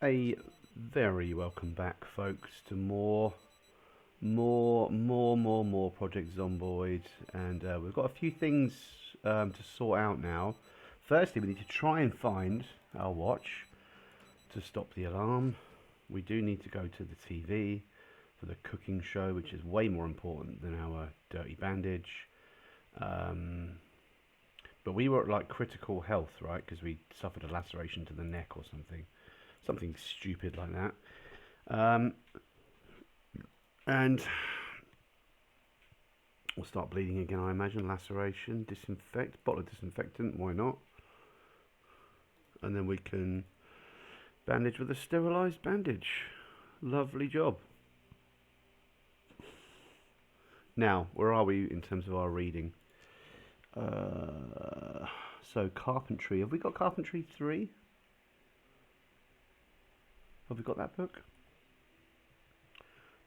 A very welcome back, folks, to more Project Zomboid, and we've got a few things to sort out now. Firstly, we need to try and find our watch to stop the alarm. We do need to go to the TV for the cooking show, which is way more important than our dirty bandage. But we were at like critical health, right? Because we suffered a laceration to the neck or something stupid like that. And we'll start bleeding again, I imagine. Laceration, disinfect, bottle of disinfectant, why not? And then we can bandage with a sterilised bandage. Lovely job. Now, where are we in terms of our reading? So carpentry. Have we got carpentry 3? Have we got that book?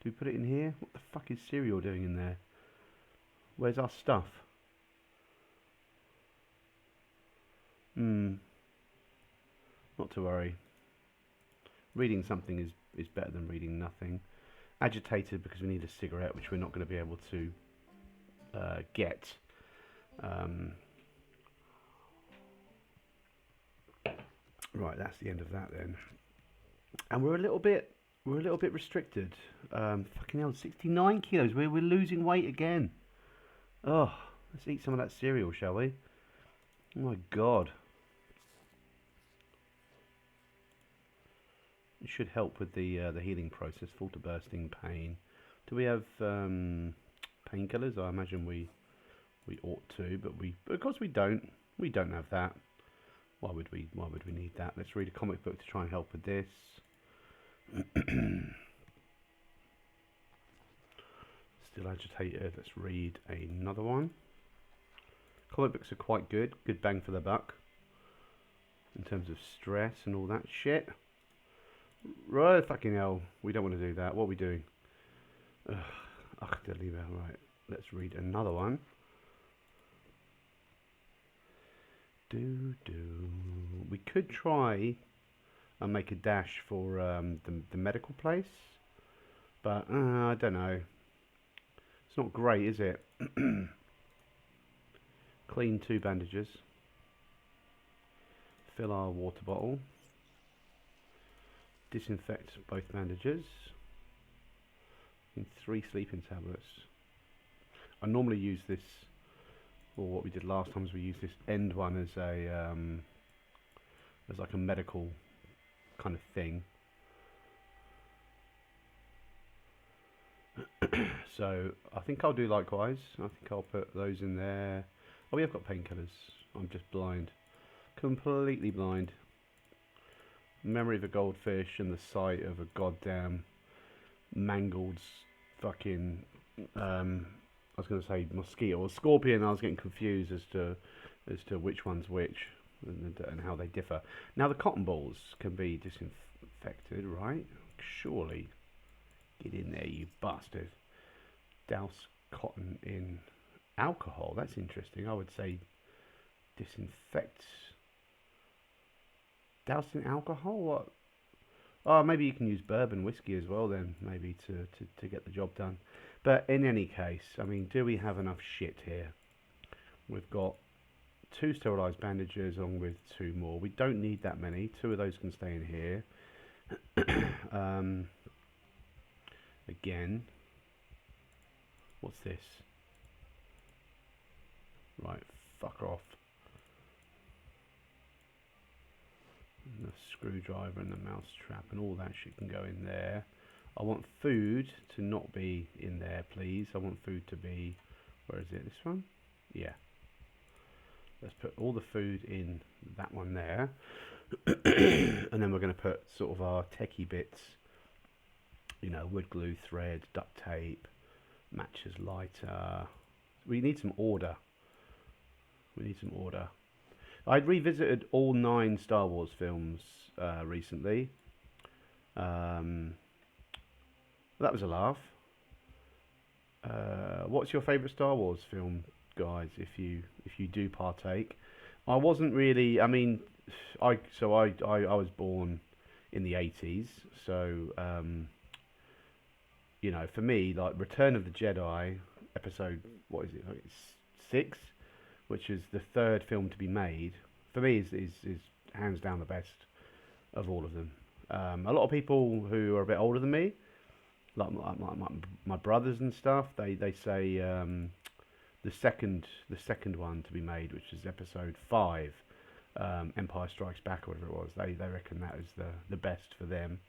Do we put it in here? What the fuck is Serial doing in there? Where's our stuff? Not to worry. Reading something is better than reading nothing. Agitated because we need a cigarette, which we're not going to be able to get. Right, that's the end of that then. And we're a little bit restricted. Fucking hell, 69 kilos. We're losing weight again. Oh, let's eat some of that cereal, shall we? Oh my god. It should help with the healing process. Full to bursting pain. Do we have painkillers? I imagine we ought to, but of course we don't. We don't have that. Why would we need that? Let's read a comic book to try and help with this. Still agitated. Let's read another one. Comic books are quite good. Good bang for the buck in terms of stress and all that shit. Right, fucking hell. We don't want to do that. What are we doing? Right. Let's read another one. We could try and make a dash for the medical place, but I don't know. It's not great, is it? Clean 2 bandages. Fill our water bottle. Disinfect both bandages. And 3 sleeping tablets. I normally use this, or what we did last time is we used this end one as like a medical kind of thing. So I think I'll do likewise. I think I'll put those in there. Oh, we have got painkillers. I'm just blind, completely blind. Memory of a goldfish and the sight of a goddamn mangled fucking I was going to say mosquito or scorpion. I was getting confused as to which one's which and how they differ. Now the cotton balls can be disinfected, right? Surely. Get in there, you bastard. Douse cotton in alcohol. That's interesting. I would say disinfect. Douse in alcohol? What? Oh, maybe you can use bourbon whiskey as well then, maybe to get the job done. But in any case, I mean, do we have enough shit here? We've got 2 sterilised bandages along with 2 more. We don't need that many. 2 of those can stay in here. Again, what's this? Right, fuck off. And the screwdriver and the mouse trap and all that shit can go in there. I want food to not be in there, please. I want food to be, where is it? This one? Yeah. Let's put all the food in that one there. And then we're going to put sort of our techie bits. You know, wood glue, thread, duct tape, matches, lighter. We need some order. I'd revisited all 9 Star Wars films recently. That was a laugh. What's your favourite Star Wars film, guys? If you do partake, I wasn't really. I mean, I was born in the 80s. So you know, for me, like Return of the Jedi, episode, what is it? Like, it's 6, which is the third film to be made. For me, is hands down the best of all of them. A lot of people who are a bit older than me, like my brothers and stuff, they say the second one to be made, which is episode 5, Empire Strikes Back or whatever it was. They reckon that is the best for them.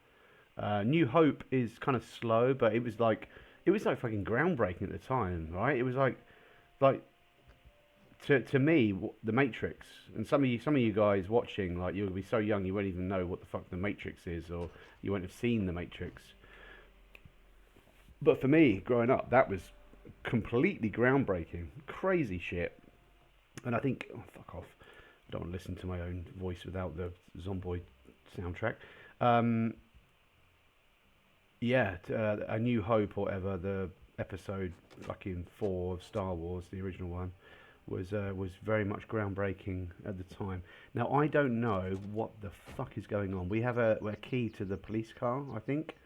New Hope is kind of slow, but it was like fucking groundbreaking at the time, right? It was like to me the Matrix, and some of you guys watching, like, you'll be so young you won't even know what the fuck the Matrix is, or you won't have seen the Matrix. But for me, growing up, that was completely groundbreaking, crazy shit. And I think, oh, fuck off, I don't want to listen to my own voice without the Zomboid soundtrack. Um, yeah, A New Hope or whatever, the episode fucking 4 of Star Wars, the original one, was very much groundbreaking at the time. Now I don't know what the fuck is going on. We have a key to the police car, I think.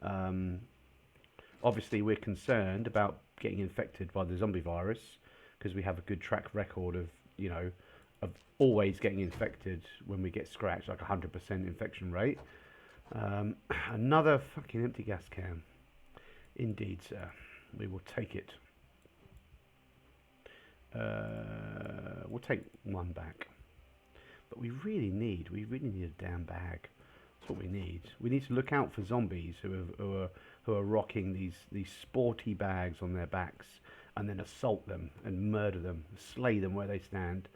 Um, Obviously, we're concerned about getting infected by the zombie virus because we have a good track record of, you know, of always getting infected when we get scratched, like 100% infection rate. Um, Another fucking empty gas can. Indeed, sir. We will take it. We'll take one back. But we really need a damn bag. That's what we need. We need to look out for zombies who are rocking these sporty bags on their backs, and then assault them and murder them, slay them where they stand,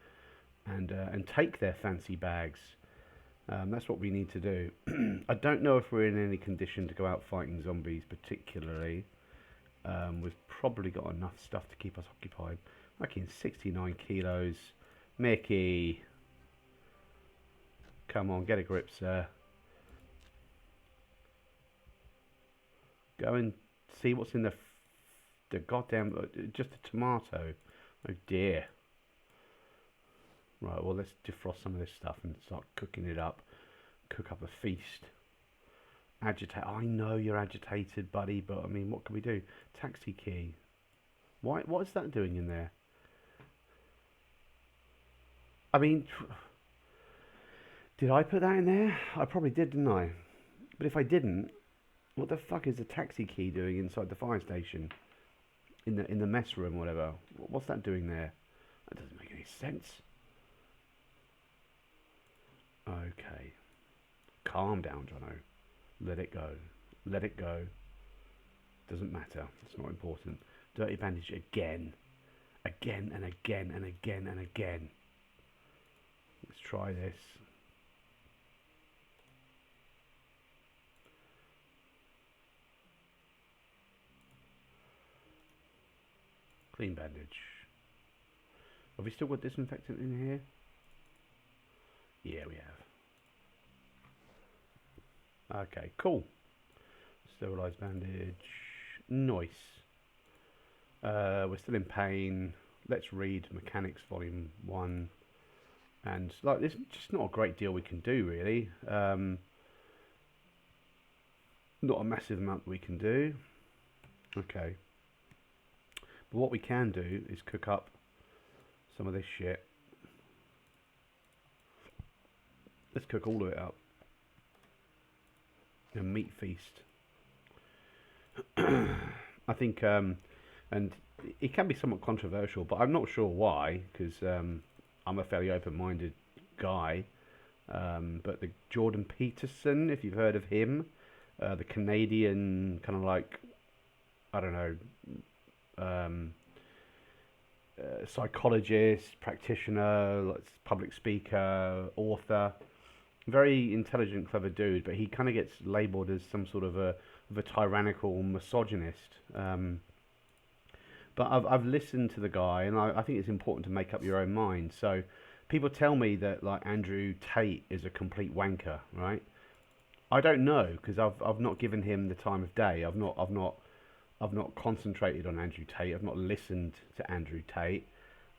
and take their fancy bags. That's what we need to do. I don't know if we're in any condition to go out fighting zombies particularly. We've probably got enough stuff to keep us occupied. Fucking 69 kilos. Micky. Come on, get a grip, sir. Go and see what's in the goddamn... just a tomato. Oh dear. Right, well, let's defrost some of this stuff and start cooking it up. Cook up a feast. Agitate. I know you're agitated, buddy, but I mean, what can we do? Taxi key. Why? What is that doing in there? I mean, did I put that in there? I probably did, didn't I? But if I didn't, what the fuck is the taxi key doing inside the fire station? In the mess room, or whatever. What's that doing there? That doesn't make any sense. Okay. Calm down, Jono. Let it go. Let it go. Doesn't matter. It's not important. Dirty bandage again. Again and again and again and again. Let's try this. Clean bandage. Have we still got disinfectant in here? Yeah, we have. Okay, cool. Sterilized bandage. Nice. We're still in pain. Let's read Mechanics Volume 1. And like, there's just not a great deal we can do, really. Not a massive amount we can do. Okay. But what we can do is cook up some of this shit. Let's cook all of it up. A meat feast. I think, and it can be somewhat controversial, but I'm not sure why, because I'm a fairly open-minded guy. But the Jordan Peterson, if you've heard of him, the Canadian kind of like, I don't know, psychologist, practitioner, like public speaker, author, very intelligent, clever dude, but he kind of gets labelled as some sort of a tyrannical misogynist. But I've listened to the guy, and I think it's important to make up your own mind. So people tell me that like Andrew Tate is a complete wanker, right? I don't know, because I've not given him the time of day. I've not concentrated on Andrew Tate. I've not listened to Andrew Tate.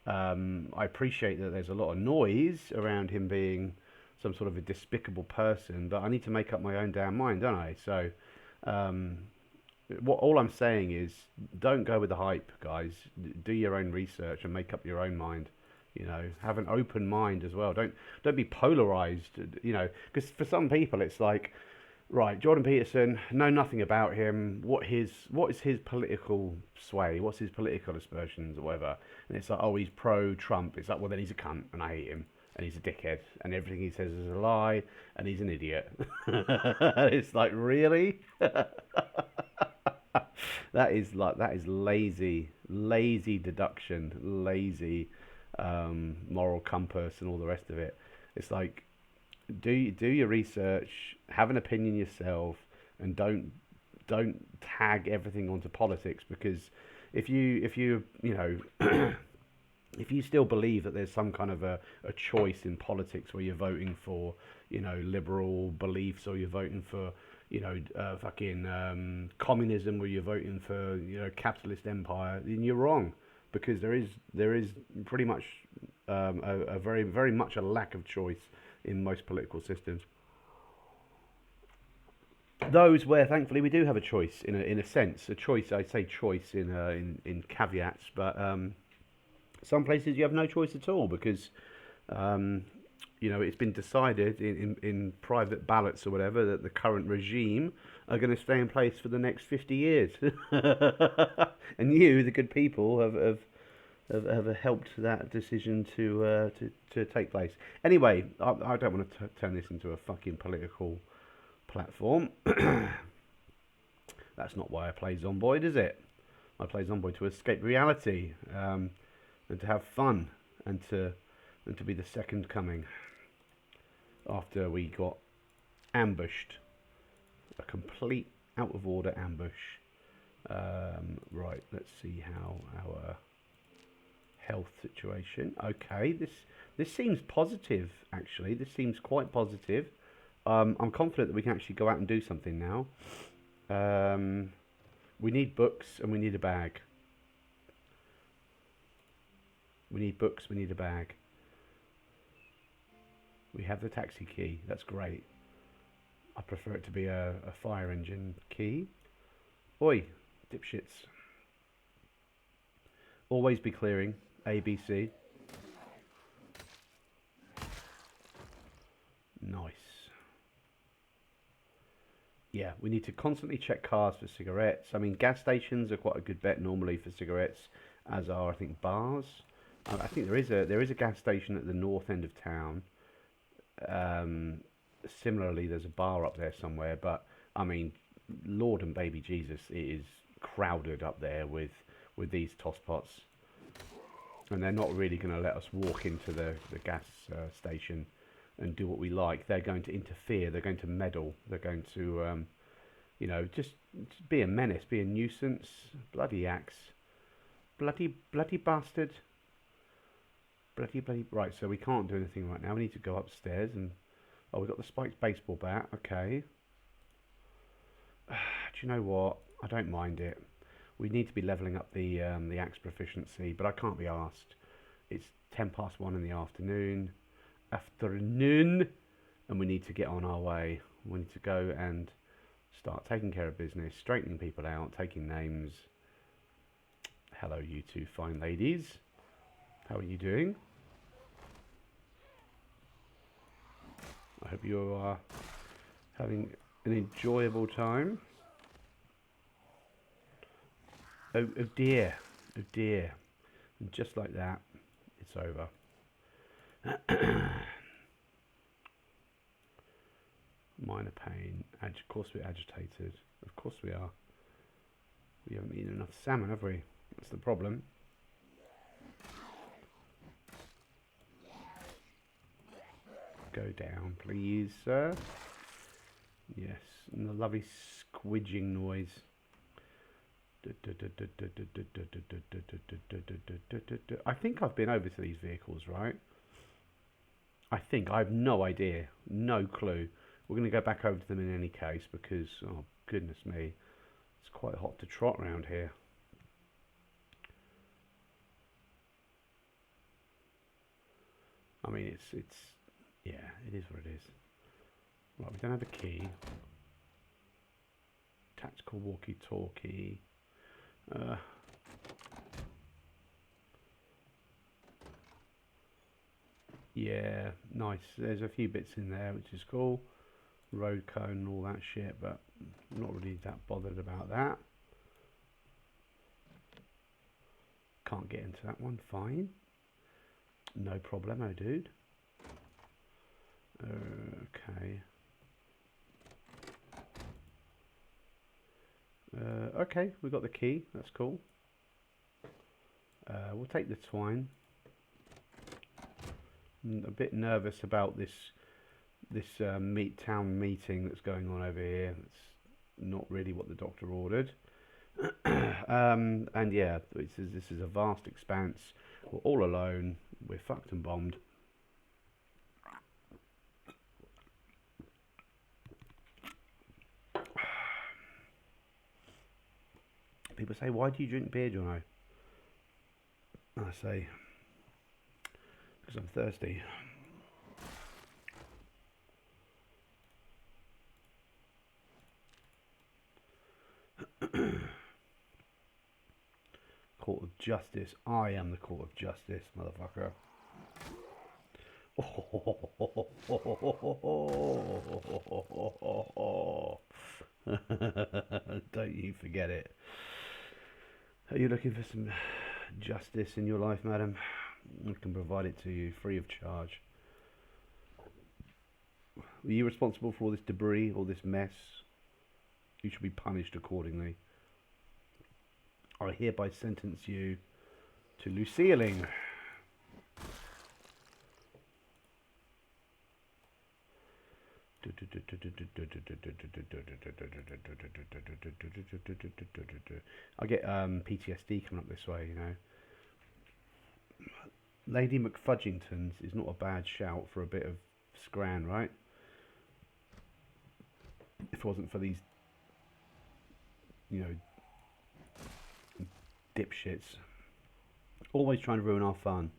I appreciate that there's a lot of noise around him being some sort of a despicable person, but I need to make up my own damn mind, don't I? So, um, all I'm saying is, don't go with the hype, guys. Do your own research and make up your own mind. You know, have an open mind as well. Don't be polarized. You know, because for some people it's like, right, Jordan Peterson, know nothing about him. What is his political sway? What's his political aspersions or whatever? And it's like, oh, he's pro-Trump. It's like, well, then he's a cunt, and I hate him, and he's a dickhead, and everything he says is a lie, and he's an idiot. It's like, really? That is lazy deduction, lazy moral compass, and all the rest of it. It's like, do your research, have an opinion yourself, and don't tag everything onto politics, because if you you know if you still believe that there's some kind of a choice in politics where you're voting for, you know, liberal beliefs, or you're voting for, you know, fucking communism, where you're voting for, you know, capitalist empire, then you're wrong, because there is pretty much a very much a lack of choice in most political systems. Those where thankfully we do have a choice, in a sense, a choice. I say choice in caveats, but some places you have no choice at all, because you know, it's been decided in private ballots or whatever that the current regime are going to stay in place for the next 50 years. And you, the good people, have helped that decision to take place. Anyway, I don't want to turn this into a fucking political platform. That's not why I play Zomboid, is it? I play Zomboid to escape reality, and to have fun, and to be the second coming after we got ambushed, a complete out of order ambush. Right, let's see how our health situation. Okay, this seems positive, actually. This seems quite positive. I'm confident that we can actually go out and do something now. We need books, and we need a bag. We need books, we need a bag. We have the taxi key, that's great. I prefer it to be a fire engine key. Oi, dipshits. Always be clearing, ABC. Nice. Yeah, we need to constantly check cars for cigarettes. I mean, gas stations are quite a good bet normally for cigarettes, as are, I think, bars. I think there is a gas station at the north end of town. Similarly, there's a bar up there somewhere, but I mean, Lord and baby Jesus, it is crowded up there with these tosspots, and they're not really going to let us walk into the gas station and do what we like. They're going to interfere. They're going to meddle. They're going to, you know, just be a menace, be a nuisance. Bloody axe, bloody bastard. Bloody. Right, so we can't do anything right now. We need to go upstairs and... Oh, we've got the spiked baseball bat. Okay. Do you know what? I don't mind it. We need to be levelling up the axe proficiency, but I can't be asked. It's 1:10 in the afternoon. And we need to get on our way. We need to go and start taking care of business, straightening people out, taking names. Hello, you two fine ladies. How are you doing? I hope you are having an enjoyable time. Oh dear, oh dear. And just like that, it's over. Minor pain. Of course we're agitated. Of course we are. We haven't eaten enough salmon, have we? That's the problem. Go down, please, sir. Yes, and the lovely squidging noise. I think I've been over to these vehicles, right? I think. I have no idea. No clue. We're going to go back over to them in any case because, oh, goodness me, it's quite hot to trot around here. I mean, it's Yeah, it is what it is. Right, we don't have a key. Tactical walkie-talkie. Yeah, nice. There's a few bits in there, which is cool. Road cone and all that shit, but I'm not really that bothered about that. Can't get into that one. Fine. No problemo, dude. Okay. Okay, we got the key. That's cool. We'll take the twine. I'm a bit nervous about this town meeting that's going on over here. It's not really what the doctor ordered. And yeah, this is a vast expanse. We're all alone. We're fucked and bombed. People say, why do you drink beer, Jono? I say, because I'm thirsty. Court of Justice. I am the Court of Justice, motherfucker. Don't you forget it. Are you looking for some justice in your life, madam? I can provide it to you free of charge. Were you responsible for all this debris, all this mess? You should be punished accordingly. I hereby sentence you to Lucilleing. I get PTSD coming up this way, you know. Lady McFudgington's is not a bad shout for a bit of scran, right? If it wasn't for these, you know, dipshits always trying to ruin our fun.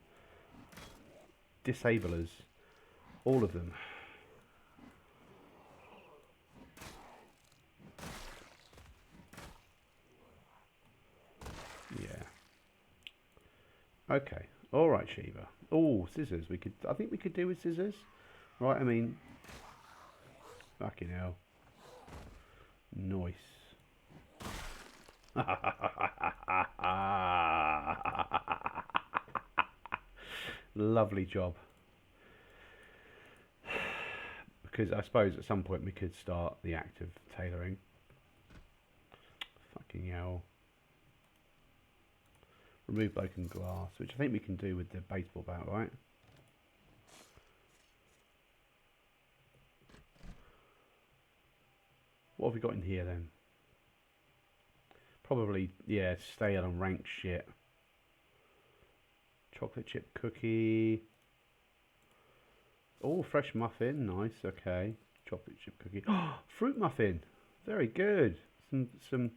Disablers, all of them. Yeah. Okay. All right, Shiva. Oh, scissors. I think we could do with scissors. Right. I mean, fucking hell. Nice. Lovely job. Because I suppose at some point we could start the act of tailoring. Fucking hell. Remove broken glass, which I think we can do with the baseball bat, right? What have we got in here then? Probably, yeah, stale and rank shit. Chocolate chip cookie. Oh, fresh muffin. Nice, okay. Chocolate chip cookie. Oh, fruit muffin. Very good. Some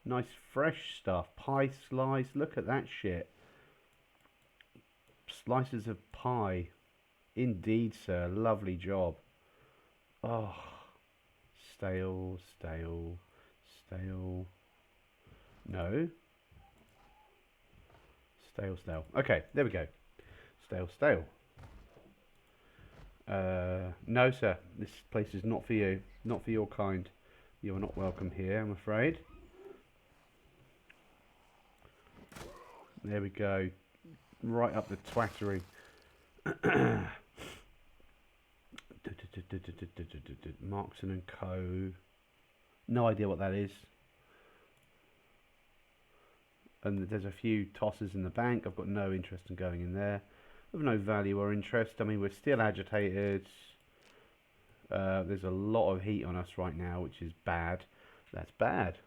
nice fresh stuff. Pie slice. Look at that shit. Slices of pie. Indeed, sir. Lovely job. Oh. Stale, stale, stale. No. Stale, stale. Okay, there we go. Stale, stale. No, sir. This place is not for you. Not for your kind. You are not welcome here, I'm afraid. There we go. Right up the twattery. Markson and Co. No idea what that is. And there's a few tosses in the bank. I've got no interest in going in there. Of no value or interest. I mean, we're still agitated. There's a lot of heat on us right now, which is bad. That's bad.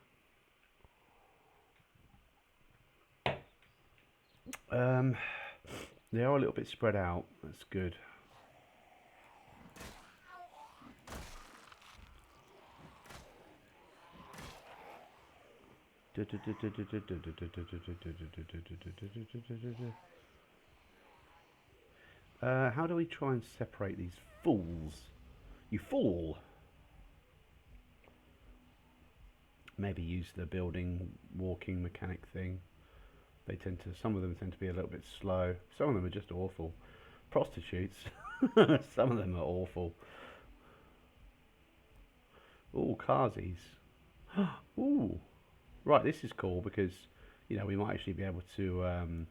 They are a little bit spread out. That's good. How do we try and separate these fools? You fool! Maybe use the building walking mechanic thing. Some of them tend to be a little bit slow. Some of them are just awful. Prostitutes. Some of them are awful. Ooh, carsies. Ooh. Right, this is cool because, we might actually be able to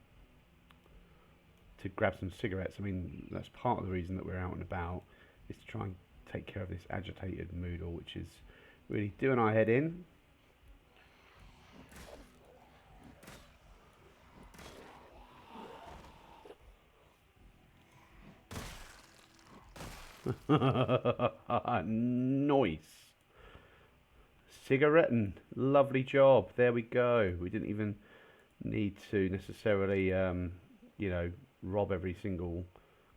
grab some cigarettes. I mean, that's part of the reason that we're out and about, is to try and take care of this agitated Moodle, which is really doing our head in. Nice. Cigaretting. Lovely job. There we go. We didn't even need to necessarily, rob every single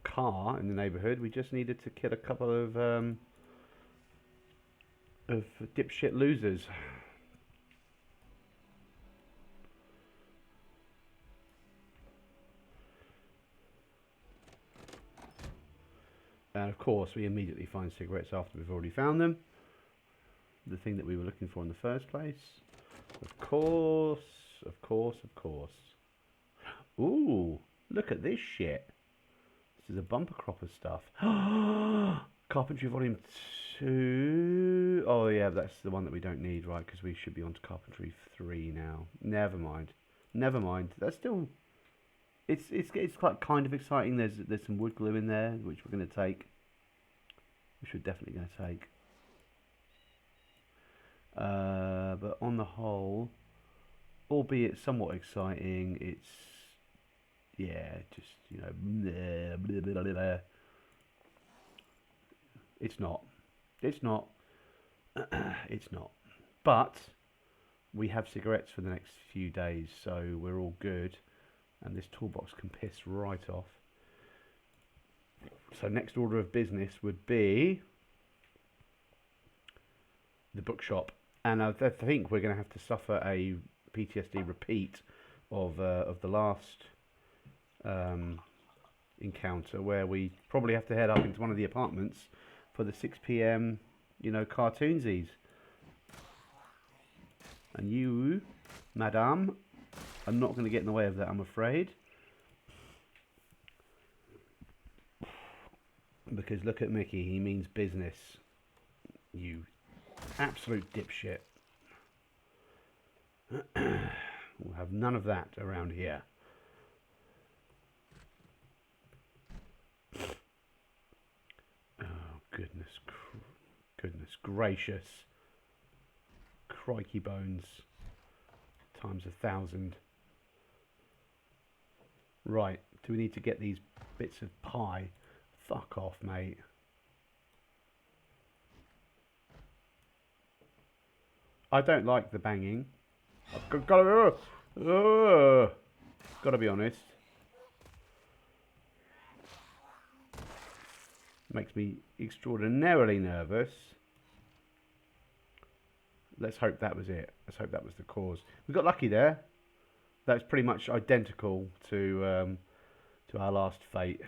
car in the neighbourhood. We just needed to kill a couple of dipshit losers. And of course, we immediately find cigarettes after we've already found them. The thing that we were looking for in the first place. Of course, of course, of course. Ooh, look at this shit. This is a bumper crop of stuff. Carpentry Volume 2. Oh yeah, that's the one that we don't need, right? Because we should be on to Carpentry 3 now. Never mind. Never mind. That's still... It's quite kind of exciting. There's some wood glue in there, which we're going to take. Which we're definitely going to take. But on the whole, albeit somewhat exciting, it's just blah, blah, blah, blah. It's not. It's not. It's not. But we have cigarettes for the next few days, so we're all good. And this toolbox can piss right off. So next order of business would be the bookshop. And I think we're going to have to suffer a PTSD repeat of the last encounter, where we probably have to head up into one of the apartments for the 6 p.m. cartoonsies. And you, madame, are not going to get in the way of that, I'm afraid. Because look at Mickey, he means business. You absolute dipshit. We'll have none of that around here. Oh, goodness gracious. Crikey bones. Times 1,000. Right, do we need to get these bits of pie? Fuck off, mate. I don't like the banging. I've gotta be honest. Makes me extraordinarily nervous. Let's hope that was it. Let's hope that was the cause. We got lucky there. That's pretty much identical to our last fate.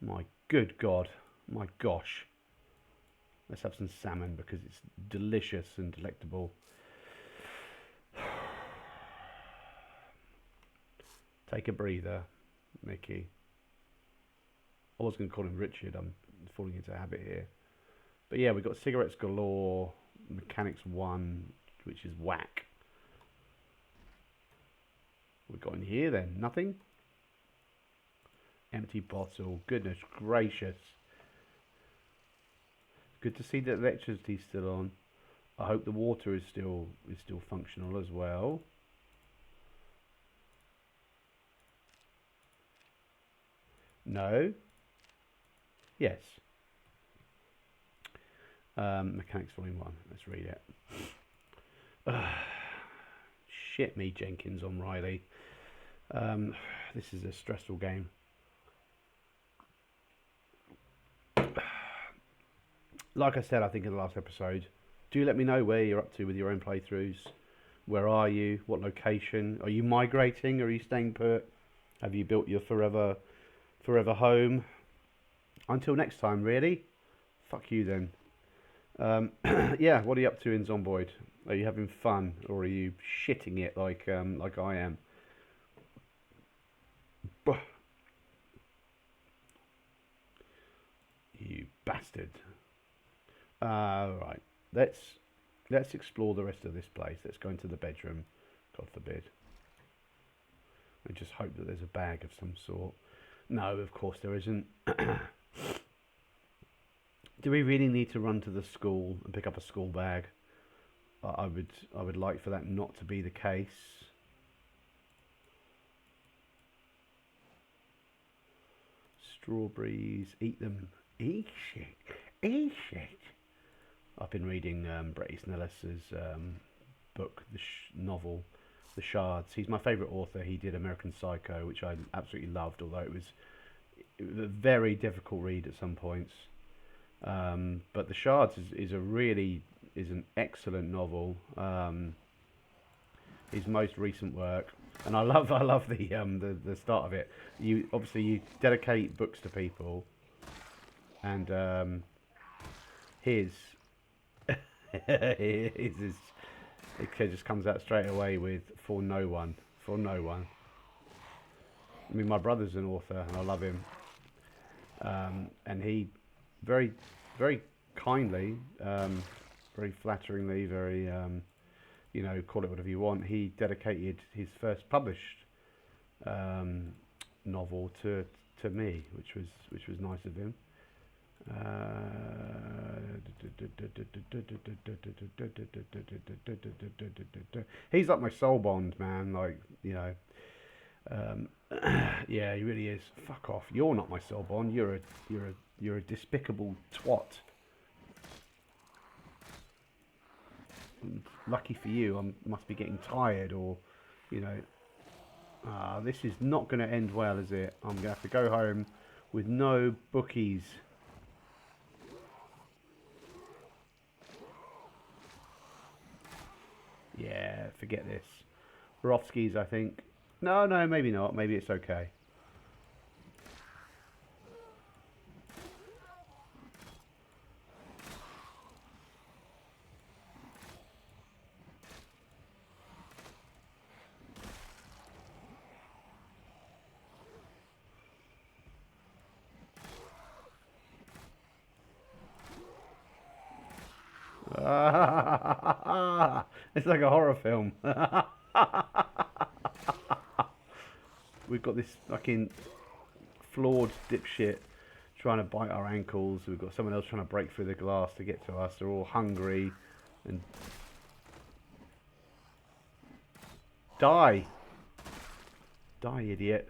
My good God. My gosh. Let's have some salmon because it's delicious and delectable. Take a breather, Mickey. I was going to call him Richard. I'm falling into a habit here. But yeah, we've got cigarettes galore, mechanics 1, which is whack. We've got in here then? Nothing? Empty bottle. Goodness gracious. Good to see that the electricity's still on. I hope the water is still functional as well. No. Yes. Mechanics Volume 1. Let's read it. Shit me, Jenkins on Riley. This is a stressful game. Like I said, I think in the last episode, do let me know where you're up to with your own playthroughs. Where are you? What location? Are you migrating? Are you staying put? Have you built your forever forever home. Until next time, really. Fuck you then. Yeah, what are you up to in Zomboid? Are you having fun, or are you shitting it like I am? You bastard. Right. Let's explore the rest of this place. Let's go into the bedroom. God forbid. And just hope that there's a bag of some sort. No, of course there isn't. Do we really need to run to the school and pick up a school bag? I would like for that not to be the case. Strawberries, eat them. Eat shit. Eat shit. I've been reading Bret Easton Ellis's book, novel, The Shards. He's my favourite author. He did American Psycho, which I absolutely loved, although it was a very difficult read at some points. But The Shards is an excellent novel. His most recent work, and I love the start of it. You dedicate books to people, and his it just comes out straight away with for no one. I mean, my brother's an author, and I love him, and he very kindly, very flatteringly, very call it whatever you want. He dedicated his first published novel to me, which was nice of him. He's like my soul bond, man. Like, yeah, he really is. Fuck off. You're not my soul bond. You're a despicable twat. Lucky for you, I must be getting tired, or this is not going to end well, is it? I'm going to have to go home with no bookies. Yeah, forget this. We're off skis, I think. No, maybe not. Maybe it's okay. It's like a horror film. We've got this fucking flawed dipshit trying to bite our ankles. We've got someone else trying to break through the glass to get to us. They're all hungry. And die, idiot.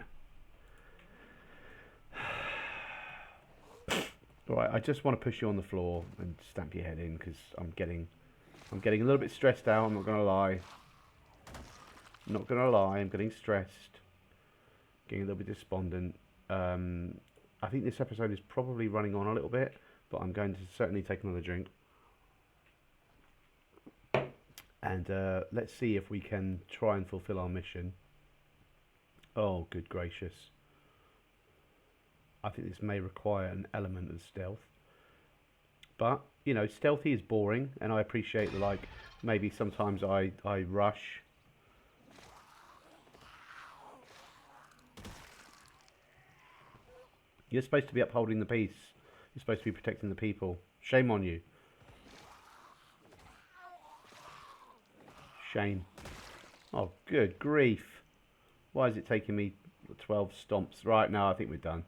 Alright, I just want to push you on the floor and stamp your head in, because I'm getting a little bit stressed out. I'm not going to lie. I'm getting stressed. Getting a little bit despondent. I think this episode is probably running on a little bit, but I'm going to certainly take another drink. And let's see if we can try and fulfill our mission. Oh, good gracious. I think this may require an element of stealth. But, stealthy is boring, and I appreciate that, maybe sometimes I rush. You're supposed to be upholding the peace. You're supposed to be protecting the people. Shame on you. Shame. Oh, good grief. Why is it taking me 12 stomps? Right, now I think we're done.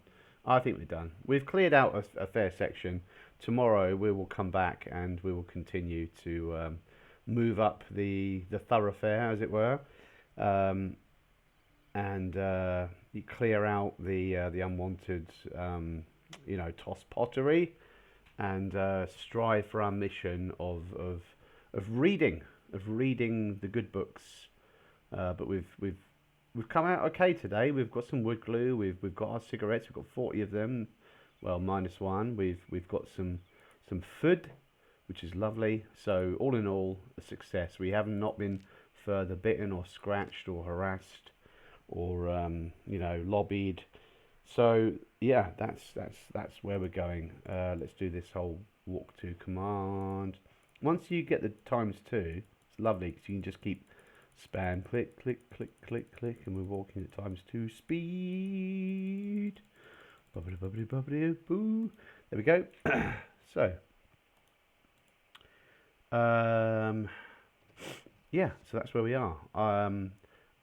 We've cleared out a fair section. Tomorrow we will come back and we will continue to move up the thoroughfare, as it were, and you clear out the unwanted, toss pottery, and strive for our mission of reading the good books. But we've come out okay today. We've got some wood glue. We've got our cigarettes. We've got 40 of them. Well, minus one. We've got some food, which is lovely. So all in all, a success. We have not been further bitten or scratched or harassed or lobbied. So yeah, that's where we're going. Let's do this whole walk to command. Once you get the times two, it's lovely because you can just keep spam click click click click click, and we're walking at times two speed. Bubbly bubbly bubbly boo. There we go. So yeah, so that's where we are. I'm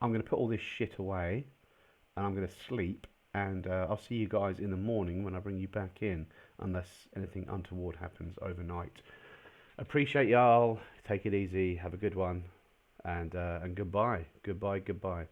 going to put all this shit away and I'm going to sleep. And I'll see you guys in the morning when I bring you back in, unless anything untoward happens overnight. Appreciate y'all. Take it easy. Have a good one. And goodbye. Goodbye. Goodbye.